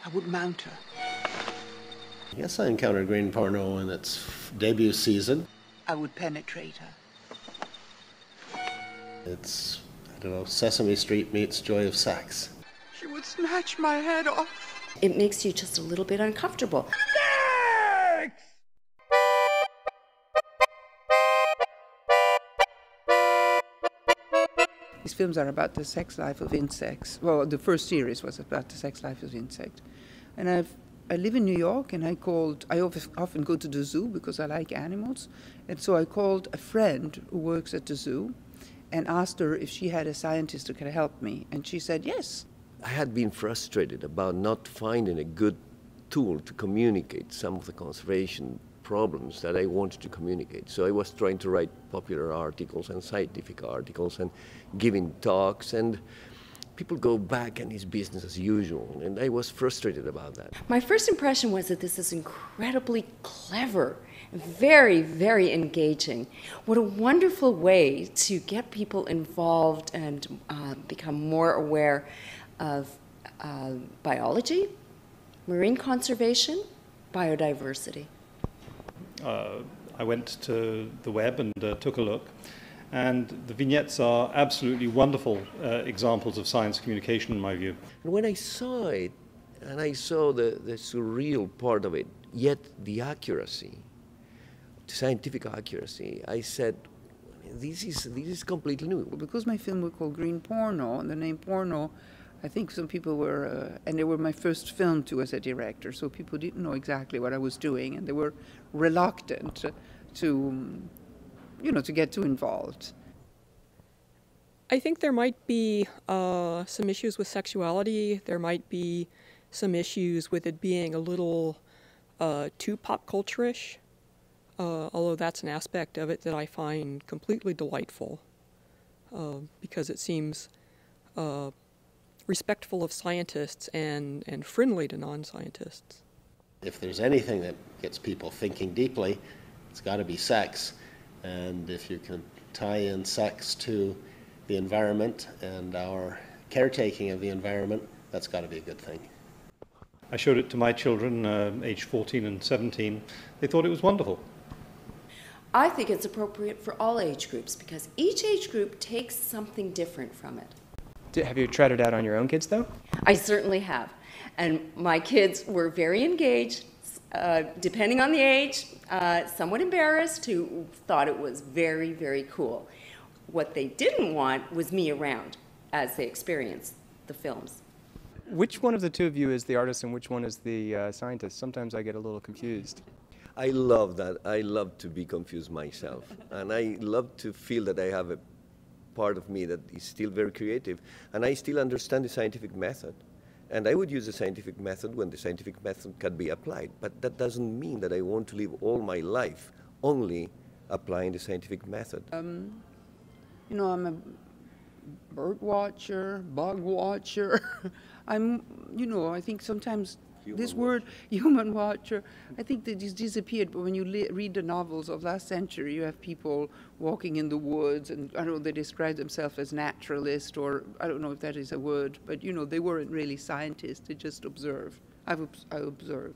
I would mount her. Yes, I encountered Green Porno in its debut season. I would penetrate her. It's, I don't know, Sesame Street meets Joy of Sex. She would snatch my head off. It makes you just a little bit uncomfortable. These films are about the sex life of insects. Well, the first series was about the sex life of insects. And I live in New York, and I often go to the zoo because I like animals. And so I called a friend who works at the zoo and asked her if she had a scientist who could help me. And she said yes. I had been frustrated about not finding a good tool to communicate some of the conservation problems that I wanted to communicate. So I was trying to write popular articles and scientific articles and giving talks, and people go back and it's business as usual, and I was frustrated about that. My first impression was that this is incredibly clever, very, very engaging. What a wonderful way to get people involved and become more aware of biology, marine conservation, biodiversity. I went to the web and took a look, and the vignettes are absolutely wonderful examples of science communication in my view. And when I saw it, and I saw the surreal part of it, yet the accuracy, the scientific accuracy, I said, this is completely new. Because my film was called Green Porno, and the name porno, I think some people were, and they were my first film too as a director, so people didn't know exactly what I was doing, and they were reluctant to get too involved. I think there might be some issues with sexuality. There might be some issues with it being a little too pop culture-ish, although that's an aspect of it that I find completely delightful because it seems respectful of scientists and friendly to non-scientists. If there's anything that gets people thinking deeply, it's got to be sex. And if you can tie in sex to the environment and our caretaking of the environment, that's got to be a good thing. I showed it to my children, aged 14 and 17. They thought it was wonderful. I think it's appropriate for all age groups because each age group takes something different from it. Have you tried it out on your own kids, though? I certainly have. And my kids were very engaged, depending on the age, somewhat embarrassed, who thought it was very, very cool. What they didn't want was me around as they experienced the films. Which one of the two of you is the artist and which one is the scientist? Sometimes I get a little confused. I love that. I love to be confused myself. And I love to feel that I have a part of me that is still very creative. And I still understand the scientific method. And I would use the scientific method when the scientific method can be applied. But that doesn't mean that I want to live all my life only applying the scientific method. I'm a bird watcher, bug watcher. I think sometimes this word, human watcher, I think that it's disappeared. But when you read the novels of last century, you have people walking in the woods, and I don't know, they describe themselves as naturalists, or I don't know if that is a word, but they weren't really scientists, they just observed. I observed.